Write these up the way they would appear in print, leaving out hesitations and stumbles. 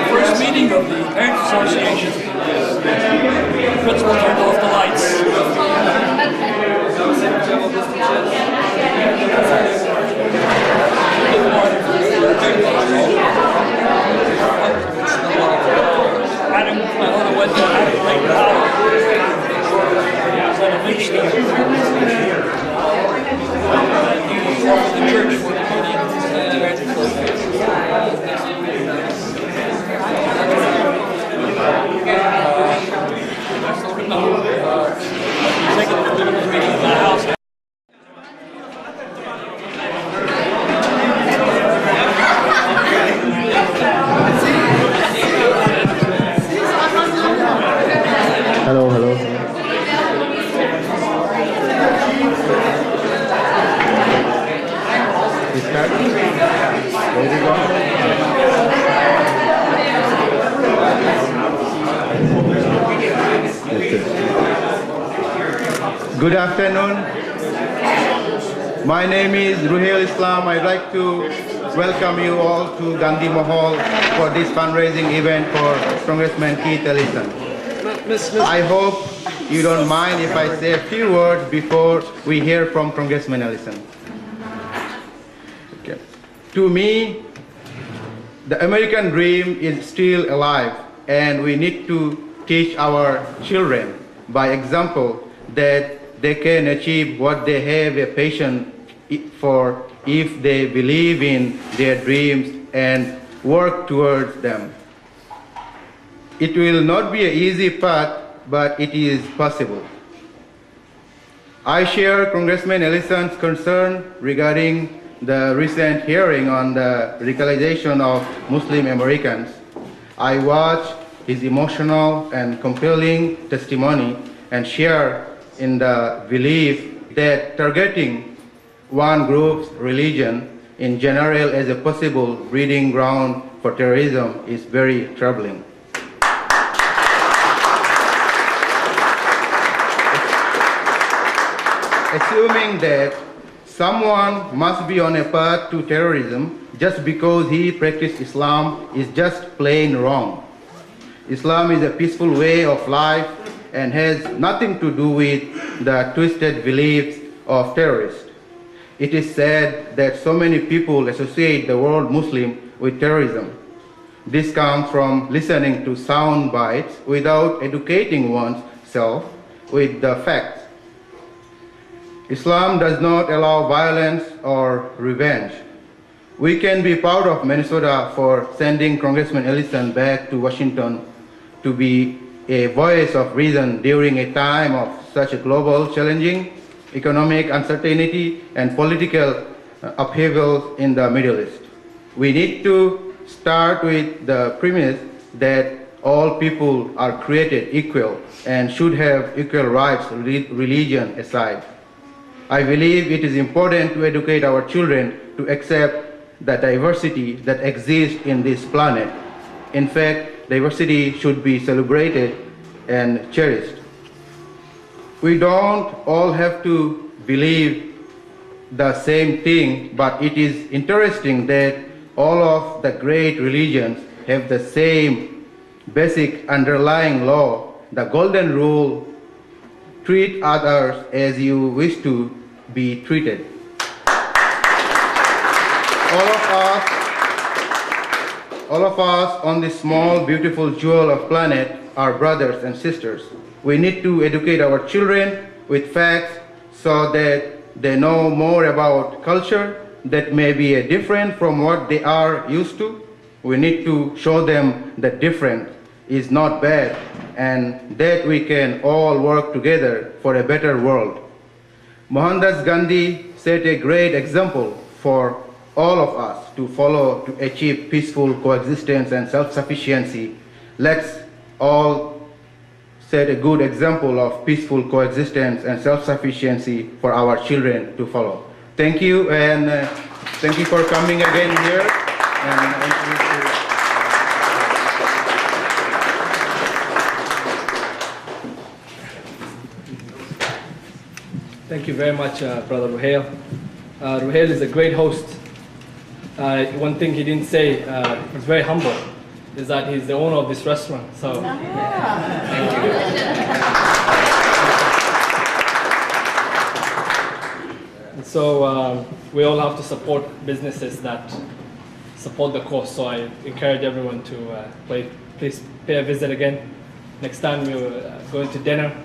First meeting of the Parent Association. Principal turned off the lights. Adam, my mother went to Adam right now. He was at a leech stand. He offered the church for the meeting. Hello, hello. Is that where we go? Good afternoon. My name is Ruhail Islam. I'd like to welcome you all to Gandhi Mahal for this fundraising event for Congressman Keith Ellison. I hope you don't mind if I say a few words before we hear from Congressman Ellison. Okay. To me, the American dream is still alive, and we need to teach our children by example that they can achieve what they have a passion for if they believe in their dreams and work towards them. It will not be an easy path, but it is possible. I share Congressman Ellison's concern regarding the recent hearing on the radicalization of Muslim Americans. I watched his emotional and compelling testimony and share in the belief that targeting one group's religion in general as a possible breeding ground for terrorism is very troubling. Assuming that someone must be on a path to terrorism just because he practiced Islam is just plain wrong. Islam is a peaceful way of life and has nothing to do with the twisted beliefs of terrorists. It is sad that so many people associate the word Muslim with terrorism. This comes from listening to sound bites without educating oneself with the facts. Islam does not allow violence or revenge. We can be proud of Minnesota for sending Congressman Ellison back to Washington to be a voice of reason during a time of such a global challenging economic uncertainty and political upheaval in the Middle East. We need to start with the premise that all people are created equal and should have equal rights, religion aside. I believe it is important to educate our children to accept the diversity that exists in this planet. In fact, diversity should be celebrated and cherished. We don't all have to believe the same thing, but it is interesting that all of the great religions have the same basic underlying law, the golden rule: treat others as you wish to be treated. All of us on this small, beautiful jewel of planet are brothers and sisters. We need to educate our children with facts so that they know more about culture that may be different from what they are used to. We need to show them that different is not bad and that we can all work together for a better world. Mohandas Gandhi set a great example for all of us to follow to achieve peaceful coexistence and self-sufficiency. Let's all set a good example of peaceful coexistence and self-sufficiency for our children to follow. Thank you, and thank you for coming again here. Thank you very much, Brother Ruhail. Ruhail is a great host. One thing he didn't say, he's very humble, is that he's the owner of this restaurant. So, thank you. And so we all have to support businesses that support the cause. So I encourage everyone to please pay a visit again. Next time you're going to dinner,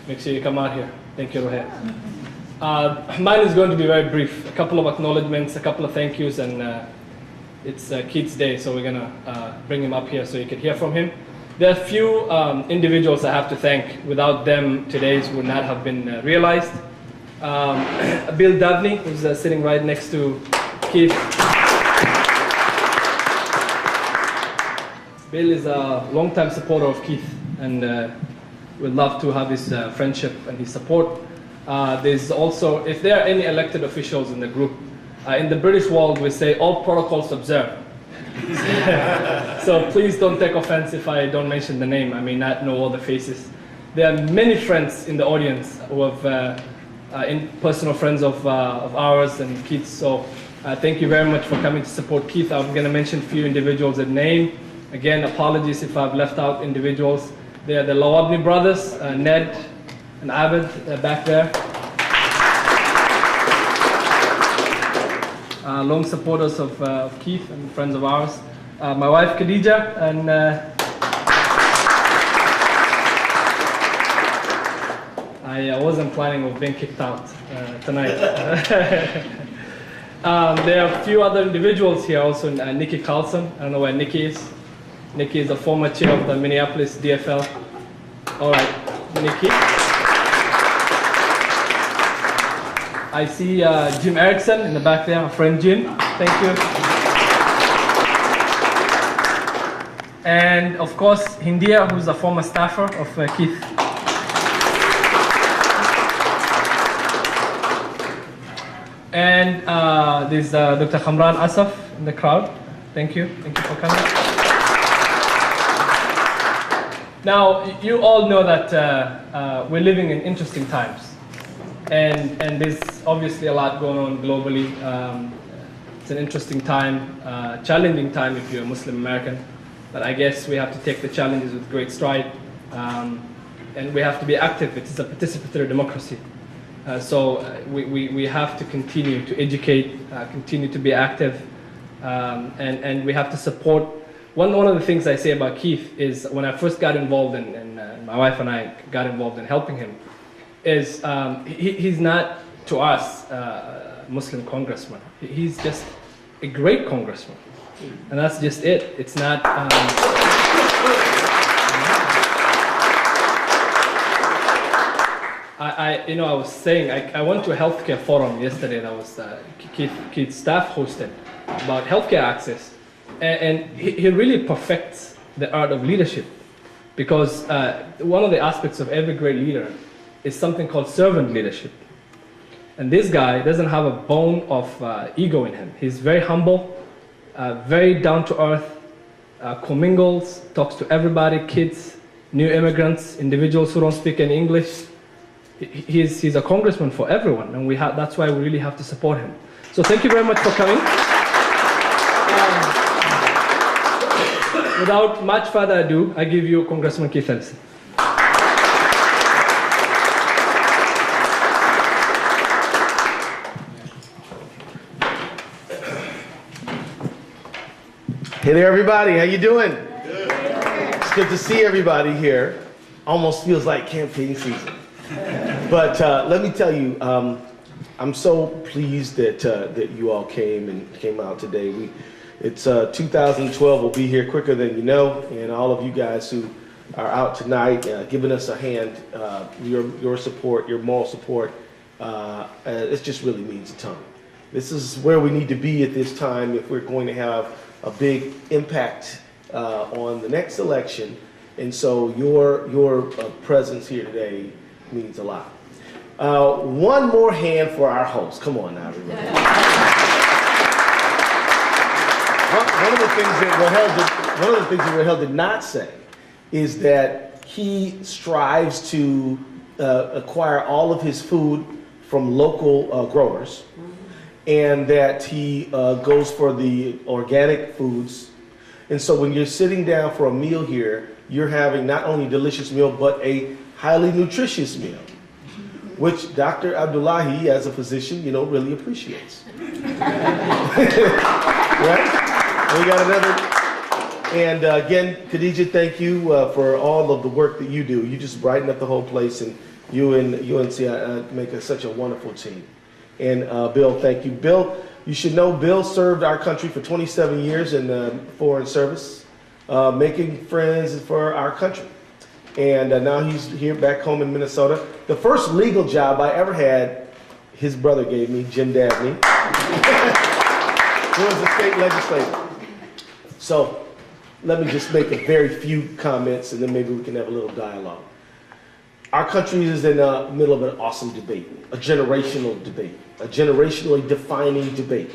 make sure you come out here. Thank you, Rohit. Mine is going to be very brief. A couple of acknowledgements, a couple of thank yous, and it's Keith's day, so we're gonna bring him up here so you can hear from him. There are a few individuals I have to thank. Without them, today's would not have been realized. Bill Dabney, who's sitting right next to Keith. Bill is a longtime supporter of Keith, and we'd love to have his friendship and his support. There's also, if there are any elected officials in the group, in the British world we say all protocols observed. So please don't take offense if I don't mention the name. I may not know all the faces. There are many friends in the audience who have personal friends of ours and Keith's. So thank you very much for coming to support Keith. I'm going to mention a few individuals at name. Again, apologies if I've left out individuals. They are the Lawabni brothers, Ned and Abed back there. Long supporters of Keith and friends of ours. My wife Khadija, and I wasn't planning on being kicked out tonight. There are a few other individuals here also. Nikki Carlson, I don't know where Nikki is. Nikki is the former chair of the Minneapolis DFL. All right, Nikki. I see Jim Erickson in the back there, our friend Jim. Thank you. And of course, Hindia, who's a former staffer of Keith. And there's Dr. Khamran Asaf in the crowd. Thank you. Thank you for coming. Now, you all know that we're living in interesting times. And there's obviously a lot going on globally. It's an interesting time, challenging time if you're a Muslim American. But I guess we have to take the challenges with great stride. And we have to be active. It is a participatory democracy. So we have to continue to educate, continue to be active, and we have to support. One of the things I say about Keith is when I first got involved, and my wife and I got involved in helping him, is he's not, to us, a Muslim congressman. He's just a great congressman. And that's just it. It's not... I was saying, I went to a healthcare forum yesterday that was Keith's staff hosted about healthcare access. And he really perfects the art of leadership, because one of the aspects of every great leader is something called servant leadership. And this guy doesn't have a bone of ego in him. He's very humble, very down to earth, commingles, talks to everybody, kids, new immigrants, individuals who don't speak any English. He's a congressman for everyone, and that's why we really have to support him. So thank you very much for coming. Without much further ado, I give you Congressman Keith Ellison. Hey there, everybody. How you doing? Good. It's good to see everybody here. Almost feels like campaign season. But let me tell you, I'm so pleased that you all came out today. It's 2012 will be here quicker than you know, and all of you guys who are out tonight giving us a hand, your support, your moral support, it just really means a ton. This is where we need to be at this time if we're going to have a big impact on the next election, and so your presence here today means a lot. One more hand for our host. Come on now, everybody. One of the things that Rahel did not say is that he strives to acquire all of his food from local growers, and that he goes for the organic foods. And so when you're sitting down for a meal here, you're having not only a delicious meal, but a highly nutritious meal, which Dr. Abdullahi, as a physician, really appreciates. Right? We got another. And again, Khadija, thank you for all of the work that you do. You just brighten up the whole place, and you and UNC make such a wonderful team. And Bill, thank you. Bill, you should know Bill served our country for 27 years in foreign service, making friends for our country. And now he's here back home in Minnesota. The first legal job I ever had, his brother gave me, Jim Dabney. He was a state legislator. So let me just make a very few comments, and then maybe we can have a little dialogue. Our country is in the middle of an awesome debate, a generational debate, a generationally defining debate.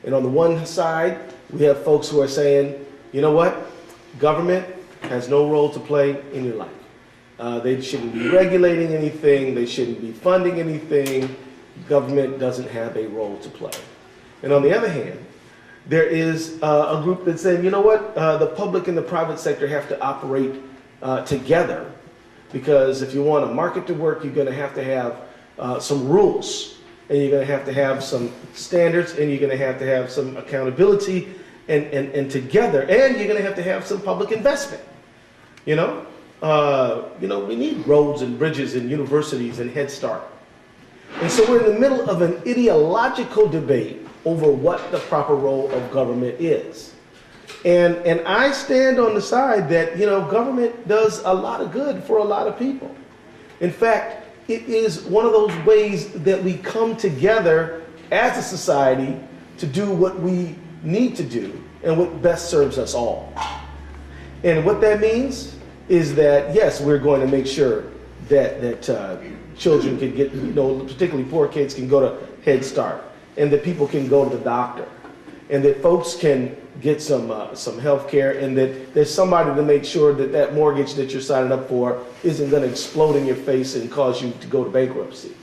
And on the one side, we have folks who are saying, you know what? Government has no role to play in your life. They shouldn't be regulating anything. They shouldn't be funding anything. Government doesn't have a role to play. And on the other hand, there is a group that's saying, you know what? The public and the private sector have to operate together, because if you want a market to work, you're going to have some rules, and you're going to have some standards, and you're going to have some accountability, and together, and you're going to have some public investment. We need roads and bridges and universities and Head Start. And so we're in the middle of an ideological debate over what the proper role of government is. And I stand on the side that, government does a lot of good for a lot of people. In fact, it is one of those ways that we come together as a society to do what we need to do and what best serves us all. And what that means is that, yes, we're going to make sure that children can get, particularly poor kids can go to Head Start, and that people can go to the doctor, and that folks can get some health care, and that there's somebody to make sure that that mortgage that you're signing up for isn't going to explode in your face and cause you to go to bankruptcy.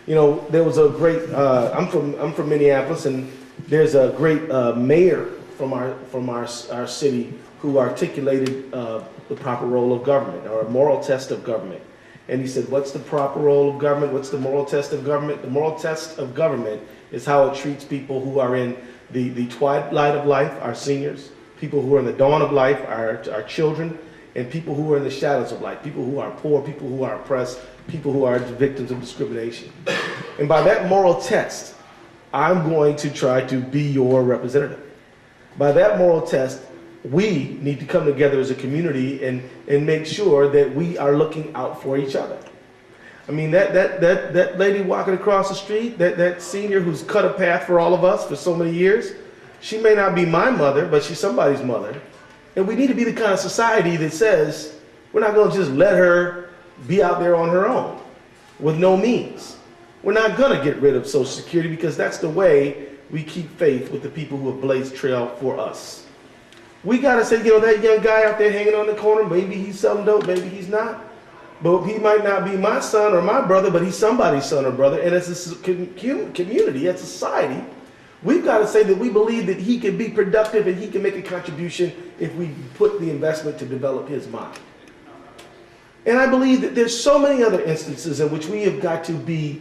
There was a great, I'm from Minneapolis, and there's a great mayor from our city who articulated the proper role of government, or a moral test of government. And he said, what's the proper role of government? What's the moral test of government? The moral test of government is how it treats people who are in the twilight of life, our seniors, people who are in the dawn of life, our children, and people who are in the shadows of life, people who are poor, people who are oppressed, people who are victims of discrimination. And by that moral test, I'm going to try to be your representative. By that moral test, we need to come together as a community and make sure that we are looking out for each other. I mean, that lady walking across the street, that senior who's cut a path for all of us for so many years, she may not be my mother, but she's somebody's mother. And we need to be the kind of society that says, we're not going to just let her be out there on her own with no means. We're not going to get rid of Social Security, because that's the way we keep faith with the people who have blazed trail for us. We got to say, that young guy out there hanging on the corner, maybe he's selling dope, maybe he's not. But he might not be my son or my brother, but he's somebody's son or brother. And as a community, as a society, we've got to say that we believe that he can be productive and he can make a contribution if we put the investment to develop his mind. And I believe that there's so many other instances in which we have got to be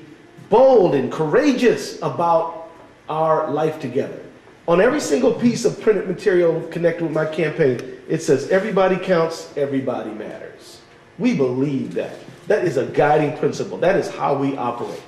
bold and courageous about our life together. On every single piece of printed material connected with my campaign, it says, everybody counts, everybody matters. We believe that. That is a guiding principle. That is how we operate.